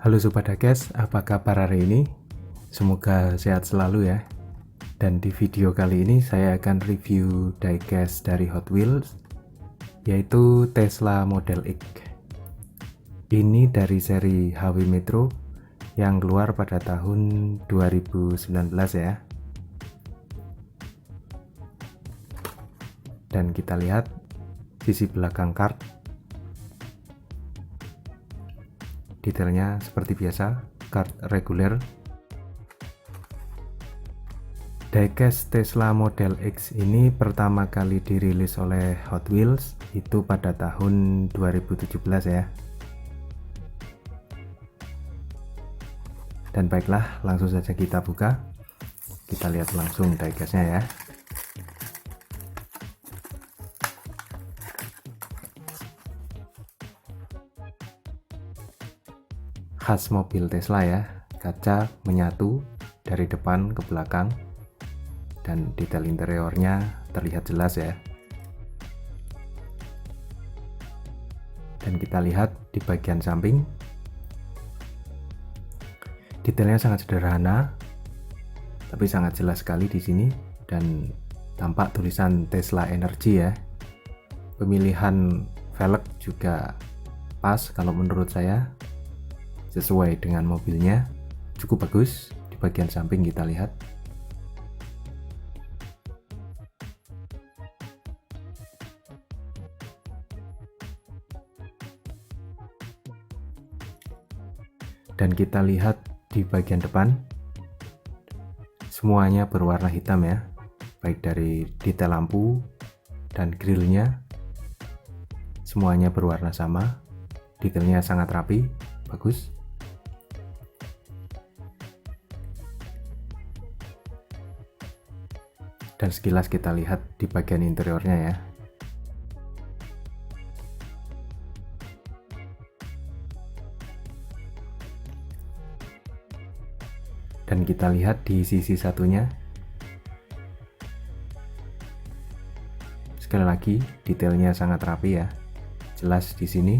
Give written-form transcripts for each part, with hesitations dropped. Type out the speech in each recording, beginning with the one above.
Halo Sobat Diecast, apa kabar hari ini? Semoga sehat selalu ya. Dan di video kali ini saya akan review diecast dari Hot Wheels, yaitu Tesla Model X. Ini dari seri HW Metro yang keluar pada tahun 2019 ya. Dan kita lihat sisi belakang kart. Detailnya seperti biasa, kart reguler. Diecast Tesla Model X ini pertama kali dirilis oleh Hot Wheels itu pada tahun 2017 ya. Dan baiklah, langsung saja kita buka. Kita lihat langsung diecastnya ya. Khas mobil Tesla ya, kaca menyatu dari depan ke belakang dan detail interiornya terlihat jelas ya. Dan kita lihat di bagian samping, detailnya sangat sederhana tapi sangat jelas sekali di sini, dan tampak tulisan Tesla Energy ya. Pemilihan velg juga pas kalau menurut saya, sesuai dengan mobilnya, cukup bagus. Di bagian samping kita lihat. Dan kita lihat di bagian depan, semuanya berwarna hitam ya, baik dari detail lampu dan grillnya, semuanya berwarna sama. Detailnya sangat rapi, bagus. Dan sekilas kita lihat di bagian interiornya ya. Dan kita lihat di sisi satunya. Sekali lagi, detailnya sangat rapi ya. Jelas di sini.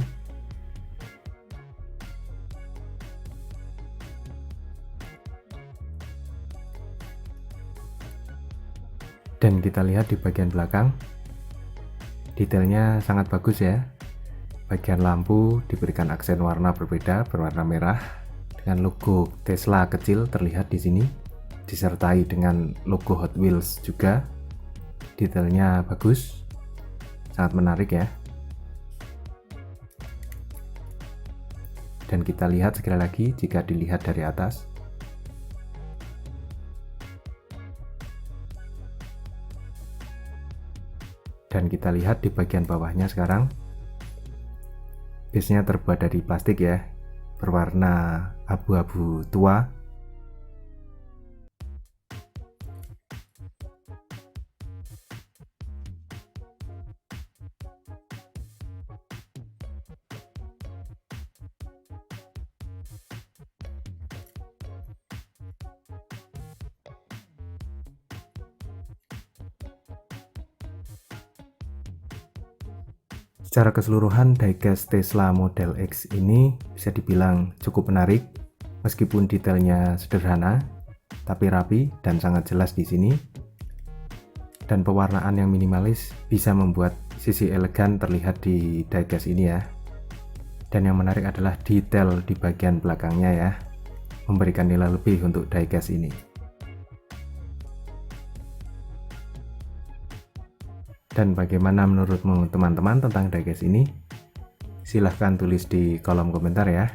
Dan kita lihat di bagian belakang, detailnya sangat bagus ya. Bagian lampu diberikan aksen warna berbeda, berwarna merah dengan logo Tesla kecil terlihat di sini, disertai dengan logo Hot Wheels juga. Detailnya bagus, sangat menarik ya. Dan kita lihat sekali lagi jika dilihat dari atas. Dan kita lihat di bagian bawahnya sekarang, base-nya terbuat dari plastik ya, berwarna abu-abu tua. Secara keseluruhan, diecast Tesla Model X ini bisa dibilang cukup menarik, meskipun detailnya sederhana, tapi rapi dan sangat jelas di sini. Dan pewarnaan yang minimalis bisa membuat sisi elegan terlihat di diecast ini ya. Dan yang menarik adalah detail di bagian belakangnya ya, memberikan nilai lebih untuk diecast ini. Dan bagaimana menurutmu teman-teman tentang diecast ini? Silahkan tulis di kolom komentar ya.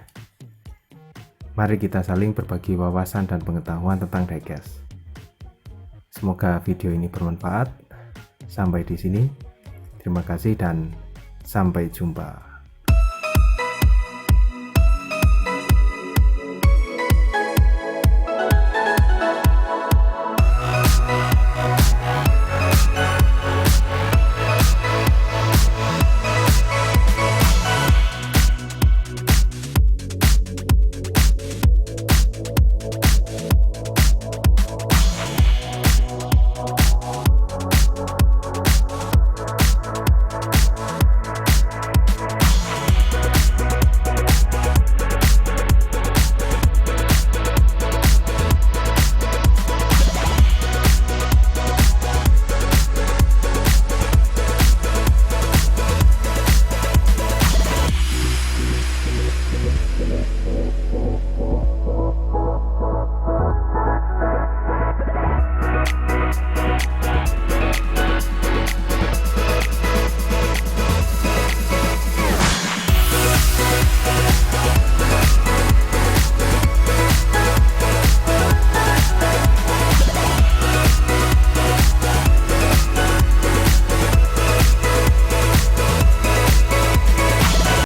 Mari kita saling berbagi wawasan dan pengetahuan tentang diecast. Semoga video ini bermanfaat. Sampai di sini. Terima kasih dan sampai jumpa.